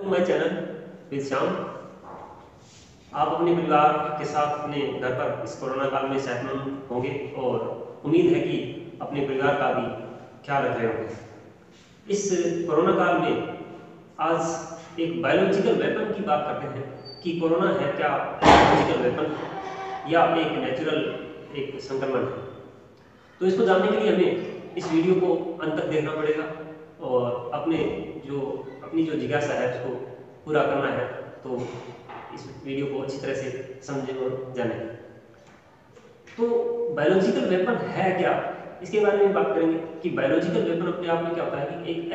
To my channel with Shyam. आप अपने परिवार के साथ अपने घर पर इस कोरोना काल में सेहतमंद होंगे और उम्मीद है कि अपने परिवार का भी ख्याल रख रहे होंगे। इस कोरोना काल में आज एक बायोलॉजिकल वेपन की बात करते हैं कि कोरोना है क्या बायोलॉजिकल वेपन या एक नेचुरल एक संक्रमण है। तो इसको जानने के लिए हमें इस वीडियो को अंत तक देखना पड़ेगा और अपनी जो जिज्ञासा है उसको पूरा करना है। तो इस वीडियो को अच्छी तरह से समझें और जानें। तो बायोलॉजिकल वेपन है क्या, इसके बारे में बात करेंगे कि बायोलॉजिकल वेपन अपने आप में क्या होता है कि एक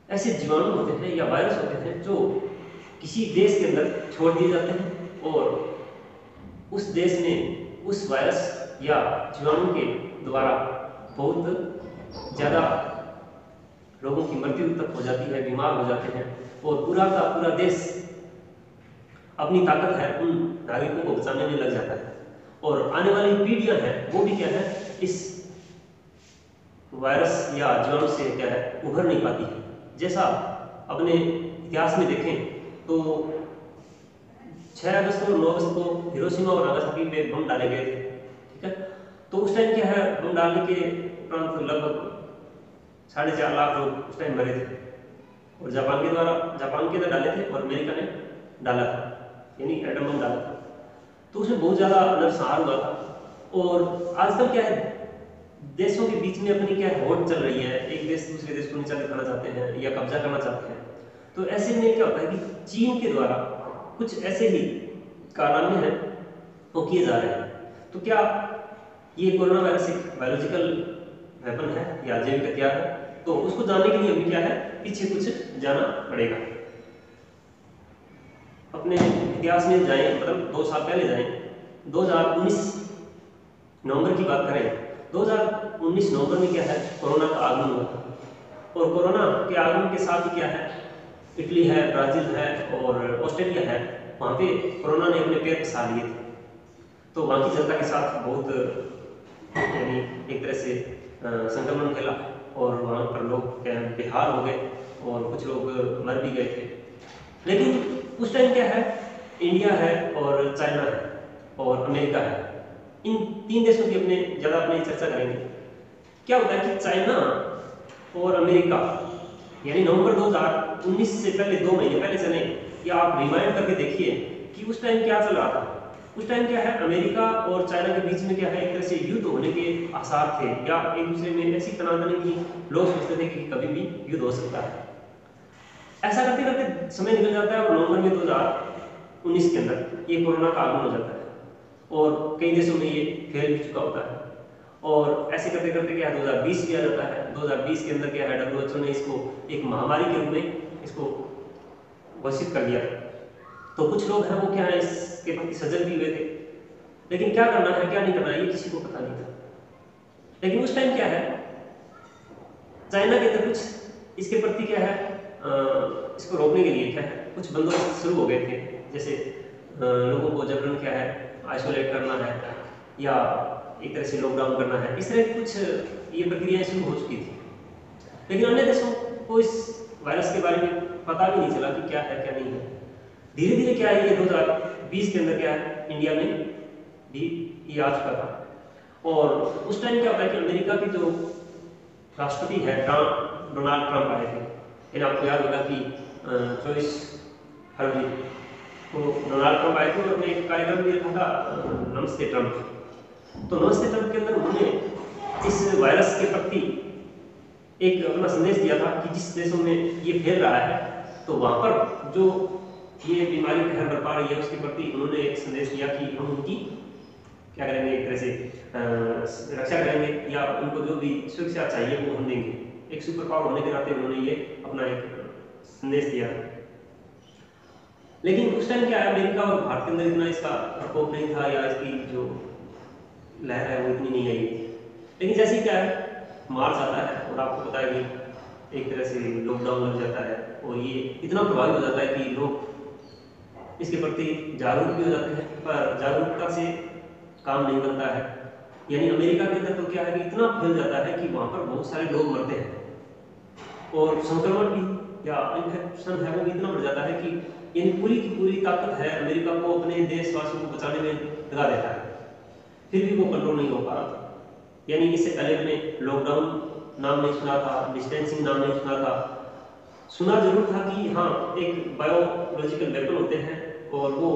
ऐसे जीवाणु होते हैं या वायरस होते हैं जो किसी देश के अंदर छोड़ दिए जाते हैं और उस देश में उस वायरस या जीवाणु के द्वारा बहुत ज़्यादा लोगों की मृत्यु तक हो जाती है, बीमार हो जाते हैं और पूरा का पूरा देश अपनी ताकत है उन नागरिकों को बचाने में लग जाता है और आने वाली पीढ़ियां हैं वो भी क्या है इस वायरस या जीवाणु से क्या है उभर नहीं पाती है। जैसा अपने इतिहास में देखें तो 6 अगस्त और 9 अगस्त को हिरोशिमा और नागासाकी पे बम डाले गए थे, ठीक है। तो उस टाइम क्या है बम डालने के उपरांत लगभग 4.5 लाख लोग उस टाइम मरे थे और जापान के अंदर डाले थे और अमेरिका ने डाला था, यानी एटम बम डाला था। तो उसमें बहुत ज़्यादा नरसंहार हुआ था और आजकल क्या है देशों के बीच में अपनी क्या है होड़ चल रही है, एक देश दूसरे देश को नीचा दिखाना चाहते हैं या कब्जा करना चाहते हैं। तो ऐसे में क्या होता है कि चीन के द्वारा कुछ ऐसे ही कारनामे हैं वो किए जा रहे हैं। तो क्या ये कोरोना वायरस एक बायोलॉजिकल वेपन है या जैविक हथियार है? तो उसको जानने के लिए हमें क्या है पीछे कुछ जाना पड़ेगा। अपने इतिहास में जाएं, मतलब 2 साल पहले जाएं, 2019 नवंबर की बात करें। 2019 नवंबर में क्या है कोरोना का आगमन हुआ था और कोरोना के आगमन के साथ ही क्या है इटली है, ब्राजील है और ऑस्ट्रेलिया है, वहाँ पे कोरोना ने अपने पैर पसार लिए थे। तो वहाँ की जनता के साथ बहुत यानी एक तरह से संक्रमण फैला और वहाँ पर लोग बेहाल हो गए और कुछ लोग मर भी गए थे। लेकिन उस टाइम क्या है इंडिया है और चाइना है और अमेरिका है, इन 3 देशों की अपनी चर्चा करेंगे। क्या होता है कि चाइना और अमेरिका यानी नवंबर 2019 से पहले 2 महीने पहले चले या आप रिमाइंड करके देखिए कि उस टाइम क्या चल रहा था। उस टाइम क्या है अमेरिका और चाइना के बीच में क्या है एक तरह से युद्ध होने के आसार थे या एक दूसरे में ऐसी तनातनी की लोग सोचते थे कि कभी भी युद्ध हो सकता है। ऐसा करते करते समय निकल जाता है और नवंबर में 2019 के अंदर ये कोरोना का आगमन हो जाता है और कई देशों में ये फैल चुका होता है और ऐसे करते करते क्या है 2020 भी आ जाता है। 2020 के अंदर क्या है WHO ने इसको एक महामारी के रूप में इसको घोषित कर दिया। तो कुछ लोग हैं वो क्या है इसके प्रति सजग भी हुए थे, लेकिन क्या करना है क्या नहीं करना है ये किसी को पता नहीं था। लेकिन उस टाइम क्या है चाइना के अंदर कुछ इसके प्रति क्या है इसको रोकने के लिए क्या है कुछ बंदोबस्त शुरू हो गए थे। जैसे लोगों को जबरन क्या है आइसोलेट करना है या एक तरह से लॉकडाउन करना है, इस तरह कुछ ये प्रक्रियाएं शुरू हो चुकी थी। लेकिन अन्य देशों को इस वायरस के बारे में पता भी नहीं चला कि क्या है क्या नहीं है। धीरे धीरे क्या है ये 2020 के अंदर क्या है इंडिया में भी ये आ चुका था और उस टाइम क्या होता है कि अमेरिका के जो राष्ट्रपति है डोनाल्ड ट्रंप आए थे। यानी आपको याद होगा कि 24 फरवरी को डोनाल्ड ट्रंप आए थे और उन्होंने एक कार्यक्रम भी रखा था नमस्ते ट्रंप। तो नमस्ते ट्रंप के अंदर उन्होंने इस वायरस के प्रति एक अपना संदेश दिया था कि जिस देशों में ये फैल रहा है तो वहाँ पर जो ये बीमारी कहर बरपा रही है उसके प्रति उन्होंने एक संदेश दिया कि हम उनकी क्या करेंगे एक तरह से रक्षा करेंगे या उनको जो भी सुरक्षा चाहिए वो हम देंगे। एक सुपर पावर होने के नाते उन्होंने ये अपना एक संदेश दिया। लेकिन उस टाइम क्या है अमेरिका और भारत के अंदर इतना इसका प्रकोप नहीं था या इसकी जो लहर है वो इतनी नहीं आई। लेकिन जैसे ही क्या है मार्च आता है और आपको पता है कि एक तरह से लॉकडाउन लग जाता है और ये इतना प्रभावित हो जाता है कि लोग इसके प्रति जागरूक भी हो जाते हैं, पर जागरूकता से काम नहीं बनता है। यानी अमेरिका के अंदर तो क्या है कि इतना फैल जाता है कि वहाँ पर बहुत सारे लोग मरते हैं और संक्रमण भी या इन्फेक्शन है वो इतना बढ़ जाता है कि यानी पूरी की पूरी ताकत है अमेरिका को अपने देशवासियों को बचाने में लगा देता है, फिर भी वो कंट्रोल नहीं हो पा रहा था। यानी इससे पहले हमने लॉकडाउन नाम नहीं सुना था, डिस्टेंसिंग नाम नहीं सुना था, सुना जरूर था कि हाँ एक बायोलॉजिकल वेपन होते हैं और वो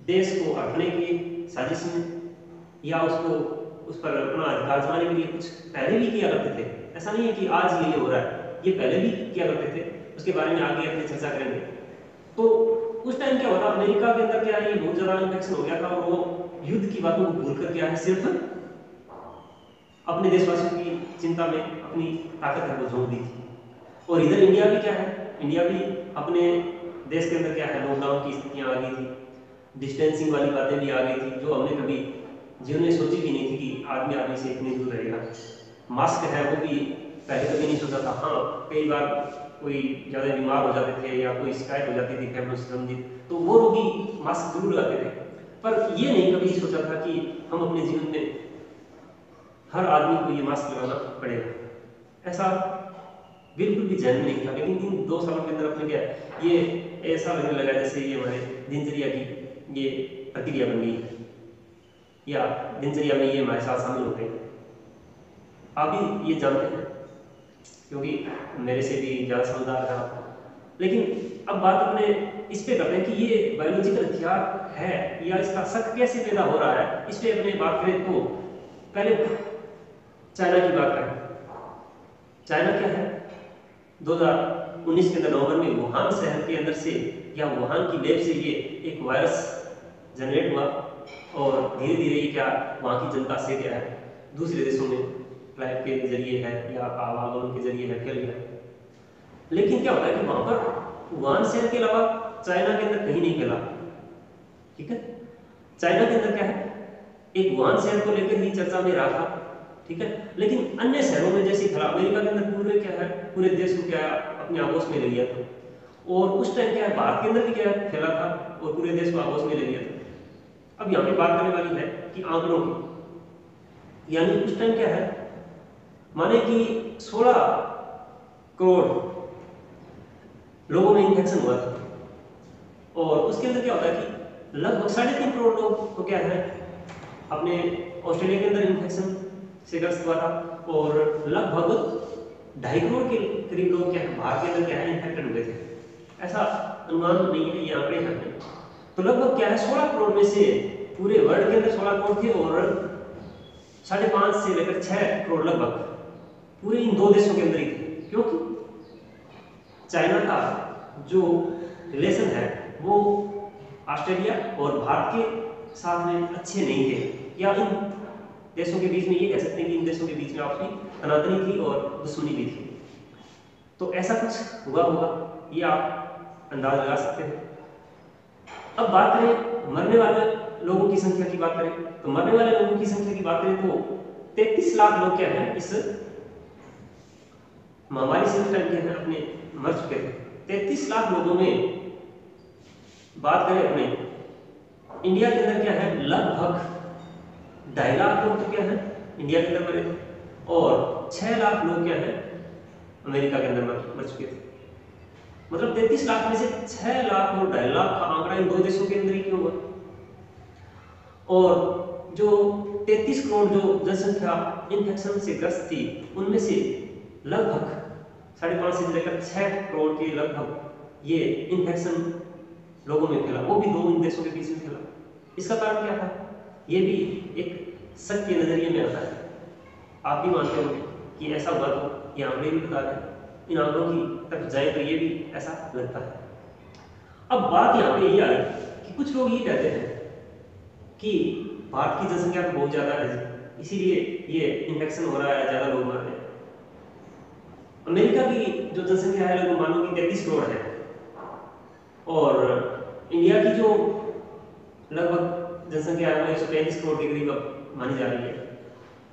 देश को हटने की साजिश में या उसको उस पर अपना अधिकार जमाने के लिए कुछ पहले भी किया करते थे। ऐसा नहीं है कि आज ये हो रहा है, ये पहले भी किया करते थे, उसके बारे में आगे अपनी चर्चा करेंगे। तो उस टाइम क्या होता, अमेरिका के अंदर क्या है, ये बहुत ज्यादा इन्फेक्शन हो गया था और वो युद्ध की बातों को भूल कर क्या है सिर्फ अपने देशवासियों की चिंता में अपनी ताकत है वो झोंक दी थी। और इधर इंडिया भी क्या है, इंडिया भी अपने देश के अंदर क्या है लॉकडाउन की स्थितियां आ गई थी, डिस्टेंसिंग वाली बातें भी आ गई थी जो हमने कभी जीवन में सोची भी नहीं थी कि आदमी आदमी से इतनी दूर रहेगा। मास्क है वो भी पहले कभी नहीं सोचा था। हाँ कई बार कोई ज़्यादा बीमार हो जाते थे या कोई शिकायत हो जाती थी फैमिली से संबंधित, तो वो रोगी मास्क जरूर लगाते थे, पर ये नहीं कभी सोचा था कि हम अपने जीवन में हर आदमी को ये मास्क लगाना पड़ेगा। ऐसा बिल्कुल भी जहन में नहीं था। लेकिन इन 2 सालों के अंदर अपने क्या ये ऐसा लगने लगा जैसे ये हमारे दिनचर्या की ये प्रक्रिया बन गई है या दिनचर्या में ये हमारे साथ शामिल होते हैं। आप भी ये जानते हैं क्योंकि मेरे से भी ज़्यादा समझदार है आप। लेकिन अब बात अपने इस पे करते हैं कि ये बायोलॉजिकल हथियार है या इसका शक कैसे पैदा हो रहा है, इस पे अपने बात करें तो पहले चाइना की बात करें। चाइना क्या है, 2019 के अंदर नवंबर में वुहान शहर के अंदर से या वुहान की लेब से ये एक वायरस जनरेट हुआ और धीरे धीरे ये क्या वहाँ की जनता से क्या है दूसरे देशों में फ्लाइट के जरिए है या आवागमन के जरिए है फैल गया। लेकिन क्या होता है कि वहां पर वुहान शहर के अलावा चाइना के अंदर कहीं नहीं फैला। ठीक है, चाइना के अंदर क्या है एक वुहान शहर को लेकर ही चर्चा में रहा था। ठीक है, लेकिन अन्य शहरों में जैसे फैला, अमेरिका के अंदर पूरे क्या है पूरे देश को क्या अपने आगोश में ले लिया था। और उस टाइम क्या है भारत के अंदर भी क्या फैला था और पूरे देश को आगोश में ले लिया था। अब यहाँ पे बात करने वाली है कि आंकड़ों की, यानी उस टाइम क्या है माने कि 16 करोड़ लोगों में इन्फेक्शन हुआ था और उसके अंदर क्या होता है कि लगभग 3.5 करोड़ लोग तो क्या है अपने ऑस्ट्रेलिया के अंदर इन्फेक्शन से ग्रस्त हुआ था और लगभग 2.5 करोड़ के करीब लोग क्या है भारत के अंदर क्या है इन्फेक्टेड हुए थे। ऐसा अनुमान नहीं है, ये आंकड़े हैं। तो लगभग क्या है 16 करोड़ में से पूरे वर्ल्ड के अंदर 16 करोड़ थे और 5.5 से लेकर 6 करोड़ लगभग पूरे इन 2 देशों के अंदर ही थे। क्योंकि चाइना का जो रिलेशन है वो ऑस्ट्रेलिया और भारत के साथ में अच्छे नहीं थे, या इन देशों के बीच में ये कह सकते हैं कि इन देशों के बीच में आपसी तनातनी थी और दुश्मनी भी थी। तो ऐसा कुछ हुआ होगा, ये आप अंदाज लगा सकते हैं। अब बात करें मरने वाले लोगों की संख्या की बात करें तो मरने वाले लोगों की संख्या की बात करें तो 33 लाख लोग क्या है इस महामारी से उस टाइम के हैं अपने मर चुके थे। 33 लाख लोगों में बात करें अपने इंडिया के अंदर क्या है लगभग 2.5 लाख लोग तो क्या है इंडिया के अंदर मरे थे और 6 लाख लोग क्या है अमेरिका के अंदर मर चुके थे। मतलब 33 लाख में से 6 लाख और 2.5 लाख का आंकड़ा इन 2 देशों के अंदर ही क्यों हुआ। और जो 33 करोड़ जो जनसंख्या इन्फेक्शन से ग्रस्त थी उनमें से लगभग 5.5 से लेकर 6 करोड़ के लगभग ये इन्फेक्शन लोगों में फैला, वो भी 2 देशों के बीच में फैला। इसका कारण क्या था, ये भी एक शक के नजरिए में आता है। आप भी मानते हो कि ऐसा हुआ, तो ये आंकड़े भी बता रहे हैं। इन आंकड़ों की तक जाए तो ये भी ऐसा लगता है। अब बात यहाँ पे ये आ रही कि कुछ लोग ये कहते हैं कि भारत की जनसंख्या तो बहुत ज्यादा है इसीलिए ये इन्फेक्शन हो रहा है, ज्यादा लोग मर रहे हैं। अमेरिका की जो जनसंख्या है लगभग मानो कि 33 करोड़ है और इंडिया की जो लगभग जनसंख्या है 135 करोड़ के करीब मानी जा रही है।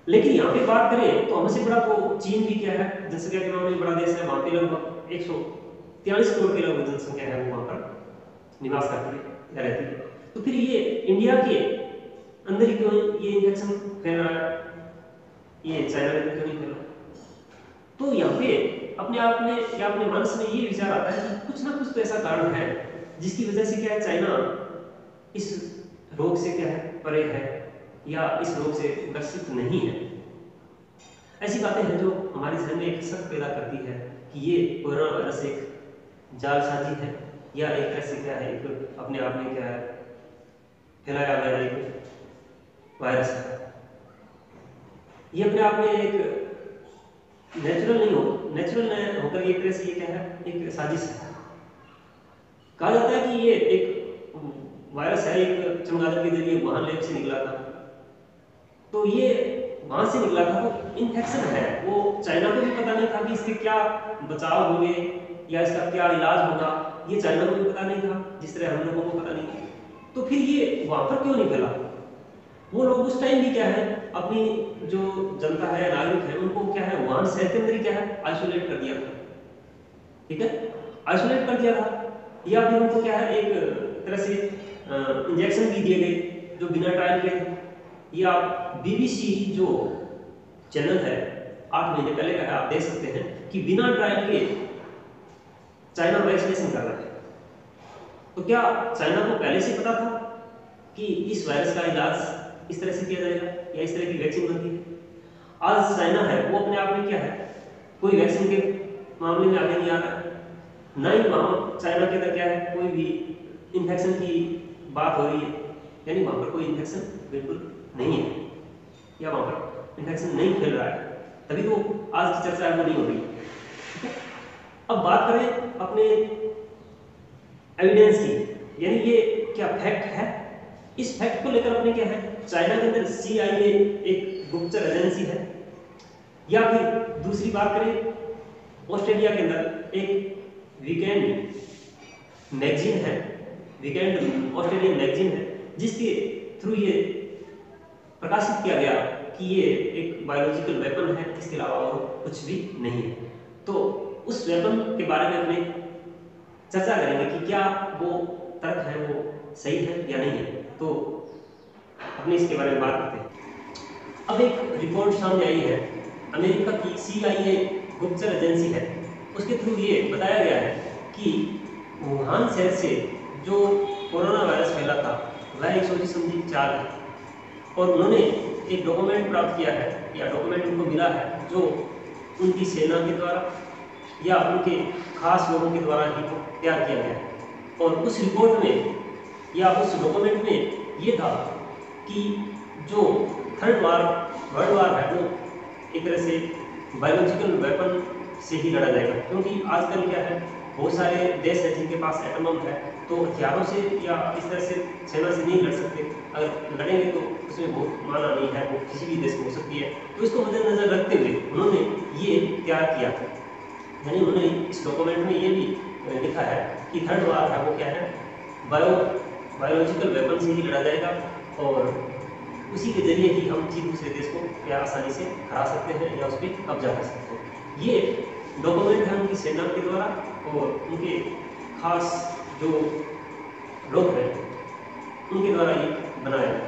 लेकिन यहाँ पे बात करें तो हमसे बड़ा तो चीन भी क्या है जनसंख्या के मामले में बड़ा देश है, वहां पे लगभग 143 करोड़ की लगभग जनसंख्या है वो वहां पर निवास करती है रहती है। तो फिर ये इंडिया के अंदर ही क्यों ये इन्फेक्शन फैल रहा है, ये चाइना के अंदर क्यों नहीं फैल रहा। तो यहाँ पे अपने आप में या अपने मन में ये विचार आता है कि कुछ ना कुछ तो ऐसा कारण है जिसकी वजह से क्या है चाइना इस रोग से क्या है परे है या इस रोग से ग्रसित नहीं है। ऐसी बातें हैं जो हमारे जहन में एक शक पैदा करती है कि ये कोरोना वायरस एक जालसाजी है या एक तरह से क्या है एक अपने आप में क्या है फैलाया गया एक वायरस है। ये अपने आप में एक नेचुरल नहीं होकर एक तरह से ये क्या है एक साजिश है। कहा जाता है कि ये एक वायरस है एक चमगादड़ के जरिए वुहान लैब से निकला था, तो ये वहां से निकला था तो इन्फेक्शन है वो चाइना को भी पता नहीं था कि इसके क्या बचाव होंगे या इसका क्या इलाज होगा, ये चाइना को भी पता नहीं था जिस तरह हम लोगों को पता नहीं था। तो फिर ये वहां पर क्यों नहीं फैला? वो लोग उस टाइम भी क्या है अपनी जो जनता है नागरिक है उनको क्या है वुहान शहर के अंदर ही क्या है आइसोलेट कर दिया था, ठीक है, आइसोलेट कर दिया था। या फिर उनको क्या है एक तरह से इंजेक्शन भी दिए गए जो बिना ट्रायल के थे। या बीबीसी जो चैनल है 8 महीने पहले का है, आप देख सकते हैं कि बिना ट्रायल के चाइना वैक्सीनेशन कर रहा है। तो क्या चाइना को पहले से पता था कि इस वायरस का इलाज इस तरह से किया जाएगा या इस तरह की वैक्सीन बनती है? आज चाइना है वो अपने आप में क्या है कोई वैक्सीन के मामले में आगे नहीं आ रहा है, ना ही वहाँ चाइना के अंदर क्या है कोई भी इन्फेक्शन की बात हो रही है, यानी वहाँ पर कोई इन्फेक्शन बिल्कुल नहीं है या वहाँ पर इन्फेक्शन नहीं फैल रहा है, तभी तो आज की चर्चा वो नहीं हो रही है। अब बात करें अपने एविडेंस की, यानी ये क्या फैक्ट है, इस फैक्ट को लेकर अपने क्या है चाइना के अंदर CIA एक गुप्तचर एजेंसी है, या फिर दूसरी बात करें ऑस्ट्रेलिया के अंदर एक वीकेंड मैगजीन है, वीकेंड ऑस्ट्रेलियन मैगजीन है जिसके थ्रू ये प्रकाशित किया गया कि ये एक बायोलॉजिकल वेपन है, इसके अलावा और कुछ भी नहीं है। तो उस वेपन के बारे में अपने चर्चा करेंगे कि क्या वो तर्क है वो सही है या नहीं है, तो अपने इसके बारे में बात करते हैं। अब एक रिपोर्ट सामने आई है अमेरिका की CIA गुप्तचर एजेंसी है, उसके थ्रू ये बताया गया है कि वुहान शहर से जो कोरोना वायरस फैला था वह एक सोची समझी चाल है, और उन्होंने एक डॉक्यूमेंट प्राप्त किया है या डॉक्यूमेंट उनको मिला है जो उनकी सेना के द्वारा या उनके खास लोगों के द्वारा ही तैयार किया गया है। और उस रिपोर्ट में या उस डॉक्यूमेंट में ये था कि जो थर्ड वर्ल्ड वार है वो एक तरह से बायोलॉजिकल वेपन से ही लड़ा जाएगा, क्योंकि आजकल क्या है बहुत सारे देश हैं जिनके पास एटम बम है, तो हथियारों से या इस तरह से सेना से नहीं लड़ सकते, अगर लड़ेंगे तो उसमें बहुत माना नहीं है, वो किसी भी देश में हो सकती है। तो इसको मद्देनजर रखते हुए उन्होंने ये तैयार किया था, यानी उन्होंने इस डॉक्यूमेंट में ये भी लिखा है कि थर्ड वार है वो क्या है बायोलॉजिकल वेपन से ही लड़ा जाएगा, और उसी के जरिए ही हम किसी दूसरे देश को क्या आसानी से हरा सकते हैं या उस पर कब्जा कर सकते हैं। ये डॉक्यूमेंट है उनकी सेना के द्वारा और उनके खास जो लोग हैं उनके द्वारा ये बनाया गया।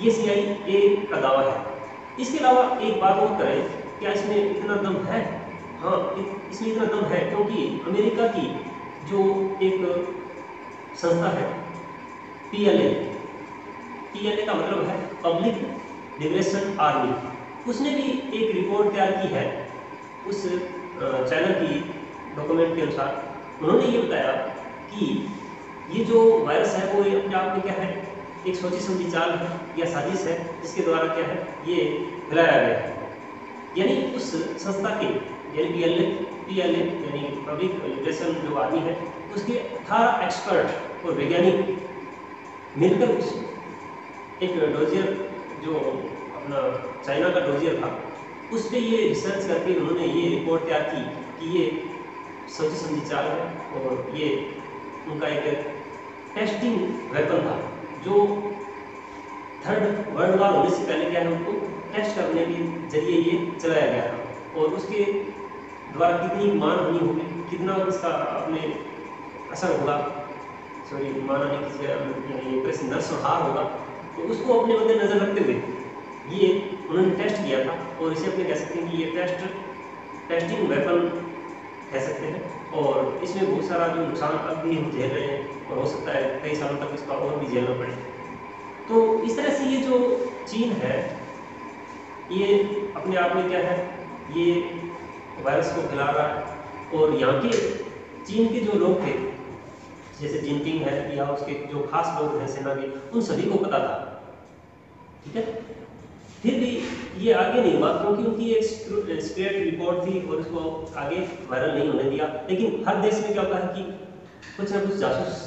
ये CIA का दावा है। इसके अलावा एक बात और करें, क्या इसमें इतना दम है? हाँ, इसमें इतना दम है क्योंकि अमेरिका की जो एक संस्था है PLA का मतलब है पब्लिक लिबरेशन आर्मी, उसने भी एक रिपोर्ट तैयार की है उस चैनल की डॉक्यूमेंट के अनुसार। उन्होंने ये बताया कि ये जो वायरस है वो अपने आप में क्या है एक सोची समझी चाल है या साजिश है जिसके द्वारा क्या है ये फैलाया गया है। यानी उस संस्था के यानी PLA यानी पब्लिक लिबरेशन जो आर्मी है उसके 18 एक्सपर्ट और वैज्ञानिक मिलकर उस एक डोजियर जो अपना चाइना का डोजियर था उस पर ये रिसर्च करके उन्होंने ये रिपोर्ट तैयार की कि ये सोची समझी चाल है और ये उनका एक टेस्टिंग वेपन था जो थर्ड वर्ल्ड वार होने से पहले क्या है उनको टेस्ट करने के जरिए ये चलाया गया था, और उसके द्वारा कितनी मानहानि होगी, कितना इसका अपने असर होगा, मानहानि यानी एक नरसंहार होगा, तो उसको अपने मद्देनजर रखते हुए ये उन्होंने टेस्ट किया था। और इसे अपने कह सकते हैं कि ये टेस्टिंग वेपन कह सकते हैं। और इसमें बहुत सारा जो नुकसान अब भी हम झेल रहे हैं और हो सकता है कई सालों तक इसका और भी झेलना पड़े। तो इस तरह से ये जो चीन है ये अपने आप में क्या है, ये वायरस को फैला रहा है। और यहाँ के चीन के जो लोग थे जैसे जिनपिंग है या उसके जो खास लोग हैं सेना के, उन सभी को पता था, ठीक है। फिर भी ये आगे नहीं हुआ क्योंकि उनकी एक सीक्रेट रिपोर्ट थी और उसको आगे वायरल नहीं होने दिया। लेकिन हर देश में क्या होता है कि कुछ ना कुछ जासूस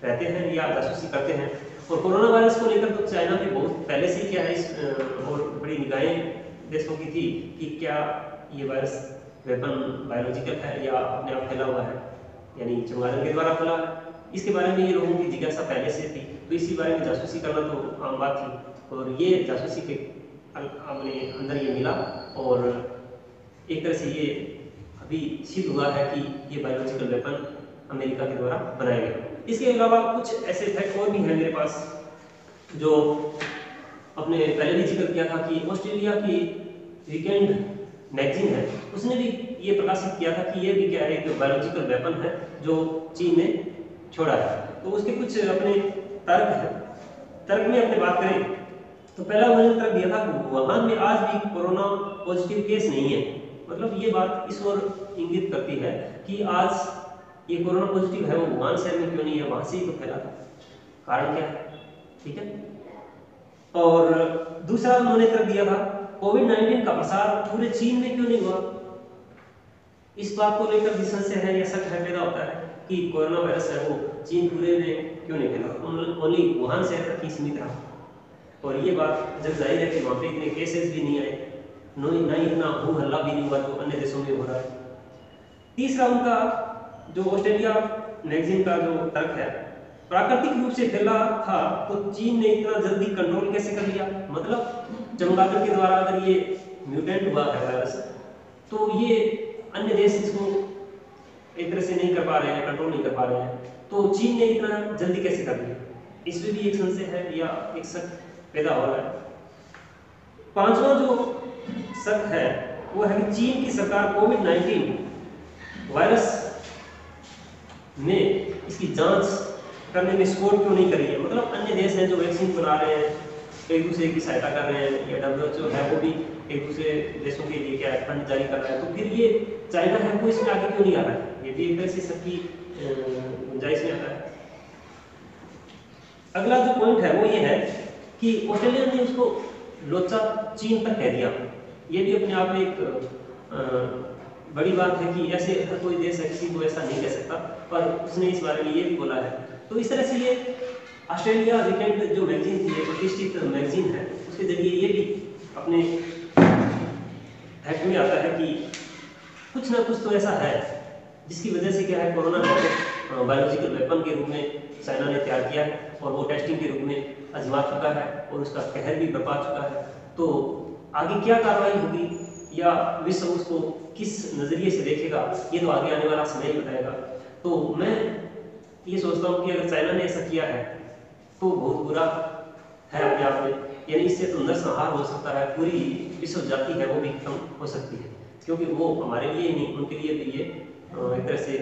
रहते हैं या जासूसी करते हैं। और कोरोना वायरस को लेकर तो चाइना में बहुत पहले से ही क्या है और बड़ी निगाहें देशों की थी कि क्या ये वायरस वेपन बायोलॉजिकल है या अपने आप फैला हुआ है, यानी चमगादड़ के द्वारा फैला है। इसके बारे में ये लोगों की जिज्ञासा पहले से थी, तो इसी बारे में जासूसी करना तो आम बात थी। और ये जासूसी के अपने अंदर ये मिला और एक तरह से ये अभी सिद्ध हुआ है कि ये बायोलॉजिकल वेपन अमेरिका के द्वारा बनाया गया। इसके अलावा कुछ ऐसे फैक्ट और भी हैं मेरे पास जो अपने पहले भी जिक्र किया था कि ऑस्ट्रेलिया की वीकेंड मैगजीन है, उसने भी ये प्रकाशित किया था कि ये भी क्या है, एक बायोलॉजिकल वेपन है जो चीन ने छोड़ा है। तो उसके कुछ अपने तर्क हैं। तर्क में अपने बात करें तो पहला उन्होंने तर्क दिया था कि वुहान में आज भी कोरोना पॉजिटिव केस नहीं है। मतलब ये बात इस ओर इंगित करती है कि आज ये कोरोना पॉजिटिव है वो वुहान शहर में क्यों नहीं है, वहां से ही तो फैला था, कारण क्या है, ठीक है। और दूसरा उन्होंने तर्क दिया था कोविड-19 का प्रसार पूरे चीन में क्यों नहीं हुआ। इस बात को लेकर भी संशय है या शक है पैदा होता है कि कोरोना वायरस है वो चीन पूरे में क्यों नहीं फैला, ओनली वुहान शहर तक ही सीमित रहा। और ये बात जब जाहिर है कि वहाँ पे इतने केसेस भी नहीं आए, ना इतना हो हल्ला भी नहीं हुआ जो अन्य देशों में हो रहा है। तीसरा उनका जो ऑस्ट्रेलिया मैगजीन का जो तर्क है, प्राकृतिक रूप से फैला था तो चीन ने इतना जल्दी कंट्रोल कैसे कर लिया। मतलब चमगादड़ के द्वारा अगर ये म्यूटेंट हुआ है वायरस तो ये अन्य देश इसको एक तरह से नहीं कर पा रहे हैं, कंट्रोल नहीं कर पा रहे हैं, तो चीन ने इतना जल्दी कैसे कर लिया, इसमें भी एक संशय है या एक शक पैदा हो रहा है। पांचवा जो शक है वो है कि चीन की सरकार कोविड-19 वायरस में इसकी जांच करने में सपोर्ट क्यों नहीं करी है। मतलब अन्य देश हैं जो वैक्सीन बना रहे हैं, एक दूसरे की सहायता कर रहे हैं, या WHO है वो भी एक दूसरे देशों के लिए क्या फंड जारी कर रहा है, तो फिर ये चाइना है वो इसमें आगे क्यों नहीं आ रहा है, ये भी एक तरह से सबकी गुंजाइश में आता है। अगला जो पॉइंट है वो ये है कि ऑस्ट्रेलिया ने उसको लोचा चीन तक कह दिया। ये भी अपने आप में एक बड़ी बात है कि ऐसे कोई देश है किसी को ऐसा नहीं कह सकता, पर उसने इस बारे में ये भी बोला है। तो इस तरह से ये ऑस्ट्रेलिया वीकेंड जो मैगजीन थी, एक प्रतिष्ठित मैगजीन है, उसके जरिए ये भी अपने फैक्ट में आता है कि कुछ ना कुछ तो ऐसा है जिसकी वजह से क्या है कोरोना को बायोलॉजिकल वेपन के रूप में चाइना ने तैयार किया है और वो टेस्टिंग के रूप में आजमा चुका है और उसका कहर भी बरपा चुका है। तो आगे क्या कार्रवाई होगी या विश्व उसको किस नजरिए से देखेगा ये तो आगे आने वाला समय ही बताएगा। तो मैं ये सोचता हूँ कि अगर चाइना ने ऐसा किया है तो बहुत बुरा है अपने आप में, यानी इससे तो नरसंहार हो सकता है, पूरी विश्व जाति है वो भी खत्म हो सकती है, क्योंकि वो हमारे लिए नहीं उनके लिए भी ये एक तरह से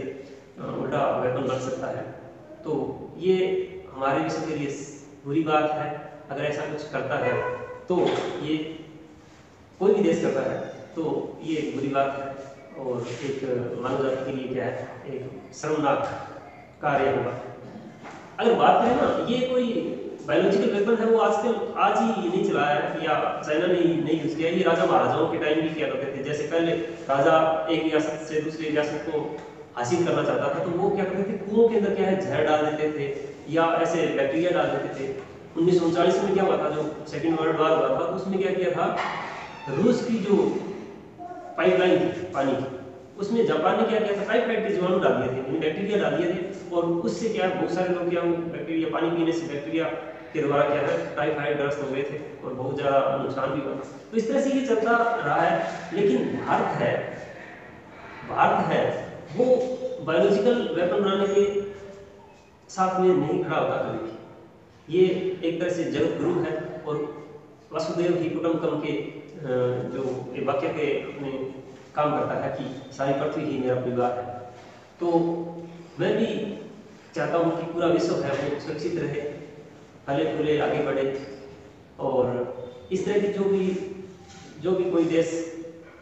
उल्टा वेपन बन सकता है। तो ये हमारे विश्व के लिए बुरी बात है अगर ऐसा कुछ करता है, तो ये कोई भी देश करता है तो ये बुरी बात है और एक मानव जाति के लिए क्या है एक शर्मनाक कार्य होगा। अगर बात करें ना, ये कोई बायोलॉजिकल वेपन है वो आज ही नहीं चलाया है या चाइना ने नहीं यूज किया, ये राजा महाराजाओं के टाइम भी किया करते थे। जैसे पहले राजा एक रियासत से दूसरी रियासत को हासिल करना चाहता था तो वो क्या करते थे, कुओं के अंदर क्या है जहर डाल देते थे या ऐसे बैक्टीरिया डाल देते थे। 1939 में क्या हुआ था, जो सेकेंड वर्ल्ड वॉर हुआ था, तो उसमें क्या किया था, रूस की जो पाइपलाइन थी पानी की, उसमें जापान ने क्या किया था, टाइफाइड के जीवाणु डाल दिए थे, बैक्टीरिया डाल दिए थे और उससे क्या बहुत सारे लोग क्या बैक्टीरिया पानी पीने से बैक्टीरिया के द्वारा क्या है टाइफाइड ग्रस्त हो गए थे और बहुत ज़्यादा नुकसान भी हुआ। तो इस तरह से ये चलता रहा है। लेकिन भारत है वो बायोलॉजिकल वेपन बनाने के साथ में नहीं खड़ा होता कभी भी। ये एक तरह से जगत गुरु है और वसुदेव ही कुटुंबकम के जो वाक्य के अपने काम करता है कि सारी पृथ्वी ही मेरा परिवार है। तो मैं भी चाहता हूँ कि पूरा विश्व है वो सुरक्षित रहे, फले फूले आगे बढ़े, और इस तरह की जो भी कोई देश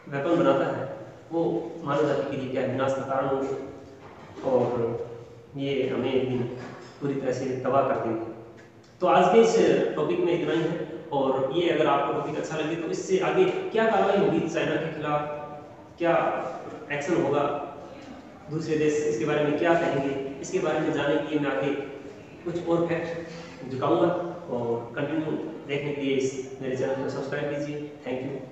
वेपन बनाता है वो मानव जाति के लिए क्या विनाश का कारण होंगे और ये हमें एक दिन पूरी तरह से तबाह कर देंगे। तो आज के इस टॉपिक में इतना ही है, और ये अगर आपको टॉपिक अच्छा लगे तो इससे आगे क्या कार्रवाई होगी चाइना के खिलाफ, क्या एक्शन होगा, दूसरे देश इसके बारे में क्या कहेंगे, इसके बारे में जानने के लिए मैं आगे कुछ और फैक्ट जुटाऊंगा। और कंटिन्यू देखने के लिए इस मेरे चैनल को सब्सक्राइब कीजिए। Thank you.